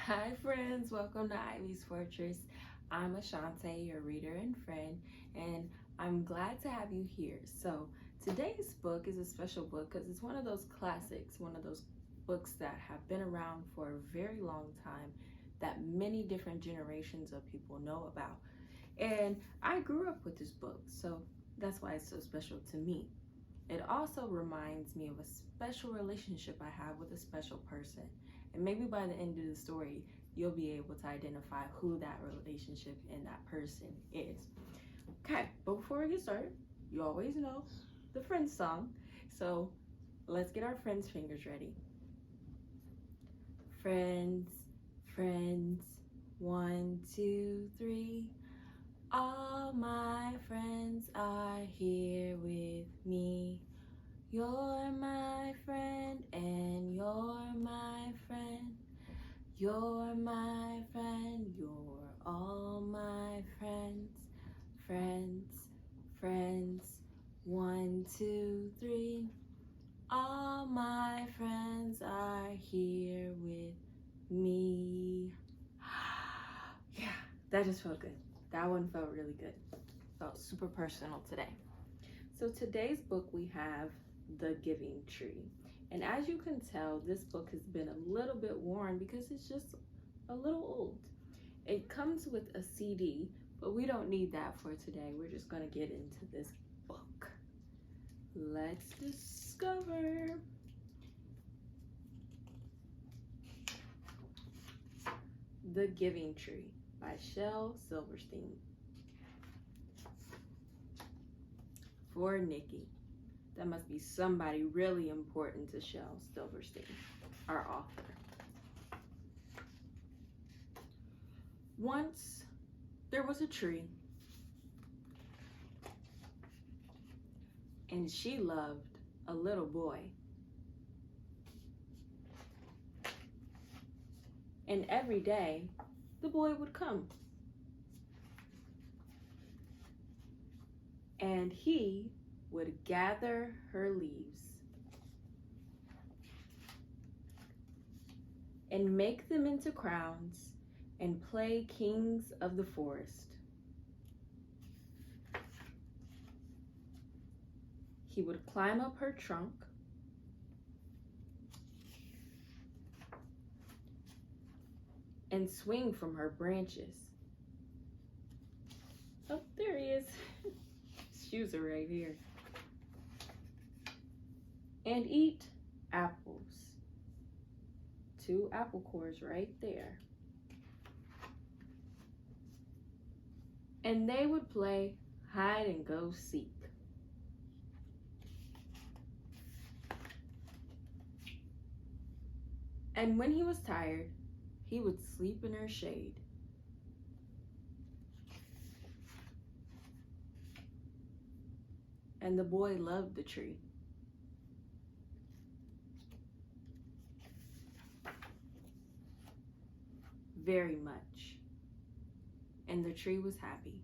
Hi friends, welcome to Ivy's Fortress. I'm Ashante, your reader and friend, and I'm glad to have you here. So today's book is a special book because it's one of those classics, one of those books that have been around for a very long time that many different generations of people know about. And I grew up with this book, so that's why it's so special to me. It also reminds me of a special relationship I have with a special person. And maybe by the end of the story, you'll be able to identify who that relationship and that person is. Okay, but before we get started, you always know the Friends song. So let's get our Friends fingers ready. Friends, friends, 1, 2, 3. All my friends are here with me. You're my friend and you're my friend. You're my friend, you're all my friends. Friends, friends, 1, 2, 3. All my friends are here with me. Yeah, that just felt good. That one felt really good. Felt super personal today. So today's book we have The Giving Tree. And as you can tell, this book has been a little bit worn because it's just a little old. It comes with a CD, but we don't need that for today. We're just going to get into this book. Let's discover. The Giving Tree by Shel Silverstein. For Nikki. That must be somebody really important to Shel Silverstein, our author. Once there was a tree, and she loved a little boy. And every day, the boy would come. And he would gather her leaves and make them into crowns and play kings of the forest. He would climb up her trunk and swing from her branches. Oh, there he is. His shoes are right here. And eat apples. 2 apple cores right there. And they would play hide and go seek. And when he was tired, he would sleep in her shade. And the boy loved the tree. Very much. And the tree was happy.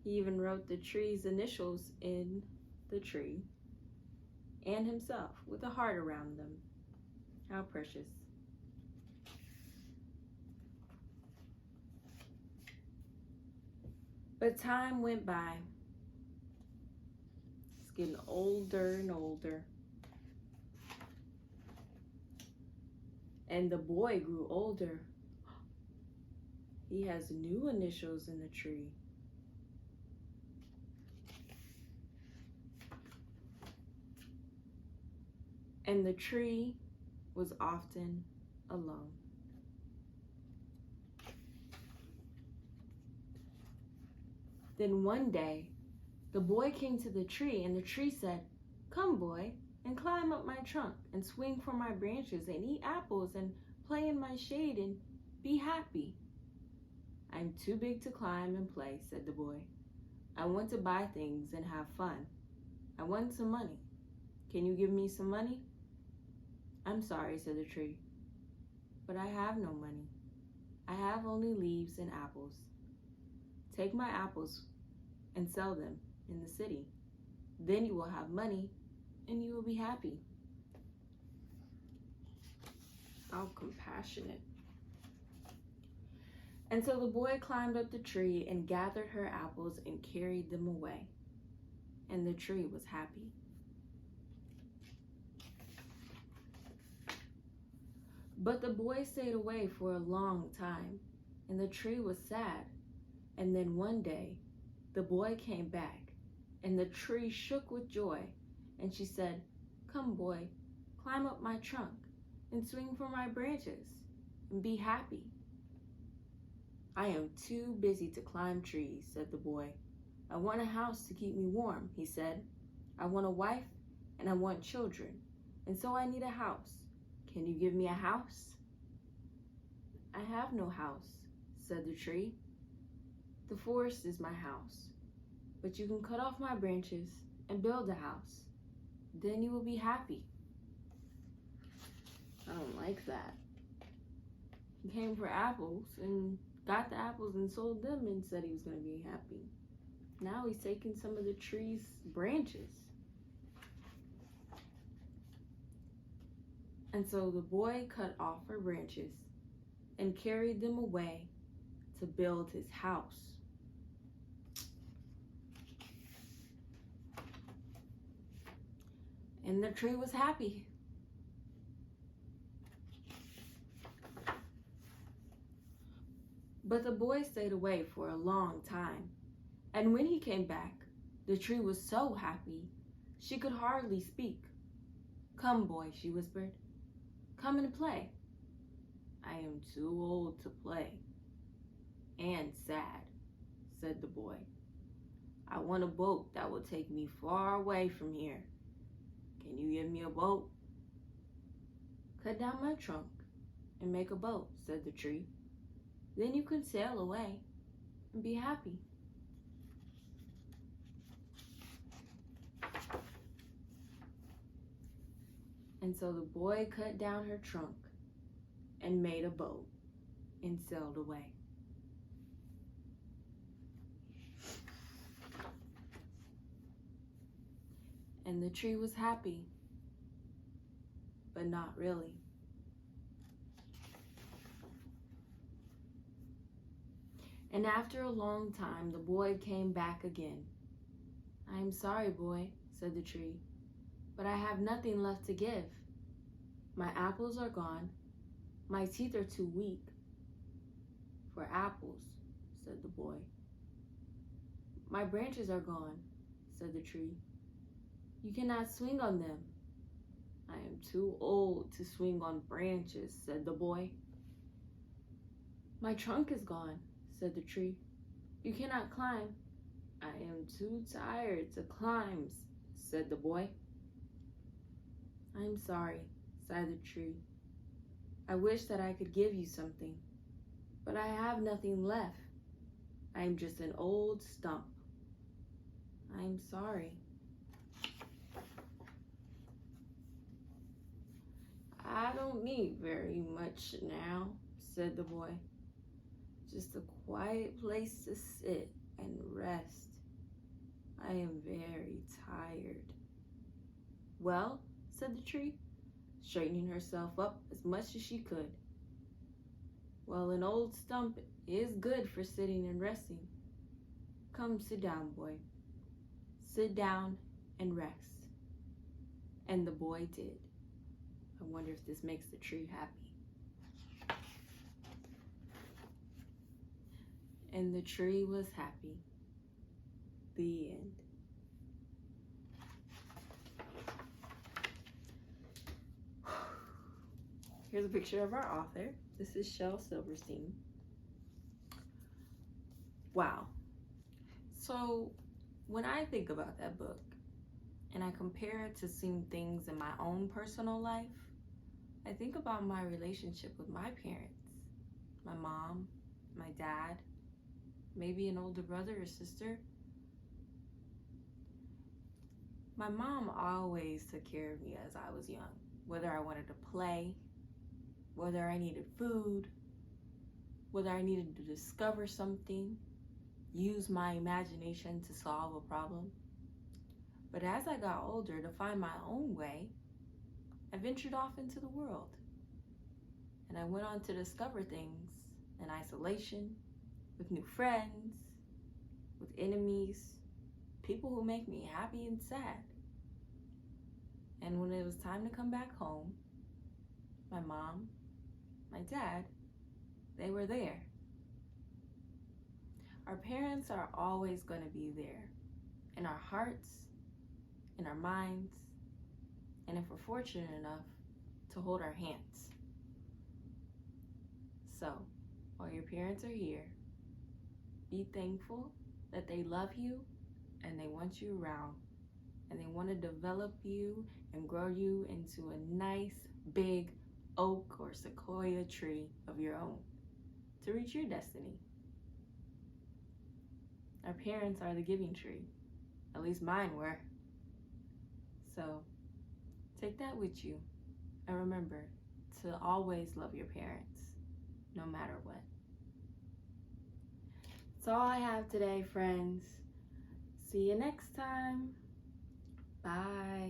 He even wrote the tree's initials in the tree and himself with a heart around them. How precious. But time went by. It's getting older and older. And the boy grew older. He has new initials in the tree. And the tree was often alone. Then one day, the boy came to the tree and the tree said, "Come, boy, and climb up my trunk and swing from my branches and eat apples and play in my shade and be happy." "I'm too big to climb and play," said the boy. "I want to buy things and have fun. I want some money. Can you give me some money?" "I'm sorry," said the tree, "but I have no money. I have only leaves and apples. Take my apples and sell them in the city. Then you will have money and you will be happy." How compassionate. And so the boy climbed up the tree and gathered her apples and carried them away. And the tree was happy. But the boy stayed away for a long time, and the tree was sad. And then one day, the boy came back, and the tree shook with joy, and she said, "Come, boy, climb up my trunk and swing from my branches and be happy." "I am too busy to climb trees," said the boy. "I want a house to keep me warm," he said. "I want a wife and I want children, and so I need a house. Can you give me a house?" "I have no house," said the tree. "The forest is my house, but you can cut off my branches and build a house. Then you will be happy." I don't like that. He came for apples and got the apples and sold them and said he was going to be happy. Now he's taking some of the tree's branches. And so the boy cut off her branches and carried them away to build his house. And the tree was happy. But the boy stayed away for a long time, and when he came back, the tree was so happy she could hardly speak. "Come, boy," she whispered. "Come and play." "I am too old to play." "And sad," said the boy. "I want a boat that will take me far away from here. Can you give me a boat?" "Cut down my trunk and make a boat," said the tree. "Then you can sail away and be happy." And so the boy cut down her trunk and made a boat and sailed away. And the tree was happy, but not really. And after a long time, the boy came back again. "I am sorry, boy," said the tree, "but I have nothing left to give. My apples are gone. My teeth are too weak for apples," said the boy. "My branches are gone," said the tree. "You cannot swing on them." "I am too old to swing on branches," said the boy. "My trunk is gone," said the tree. "You cannot climb." "I am too tired to climb," said the boy. "I am sorry," sighed the tree. "I wish that I could give you something, but I have nothing left. I am just an old stump. I am sorry." "I don't need very much now," said the boy. "Just a quiet place to sit and rest. I am very tired." "Well," said the tree, straightening herself up as much as she could. "Well, an old stump is good for sitting and resting. Come, sit down, boy. Sit down and rest." And the boy did. I wonder if this makes the tree happy. And the tree was happy. The end. Here's a picture of our author. This is Shel Silverstein. Wow. So when I think about that book and I compare it to some things in my own personal life, I think about my relationship with my parents, my mom, my dad, maybe an older brother or sister. My mom always took care of me as I was young, whether I wanted to play, whether I needed food, whether I needed to discover something, use my imagination to solve a problem. But as I got older, to find my own way, I ventured off into the world. And I went on to discover things in isolation, with new friends, with enemies, people who make me happy and sad. And when it was time to come back home, my mom, my dad, they were there. Our parents are always going to be there, in our hearts, in our minds, and if we're fortunate enough to hold our hands. So, while your parents are here, be thankful that they love you and they want you around, and they want to develop you and grow you into a nice big oak or sequoia tree of your own to reach your destiny. Our parents are the giving tree. At least mine were. So take that with you and remember to always love your parents, no matter what. That's all I have today, friends. See you next time. Bye.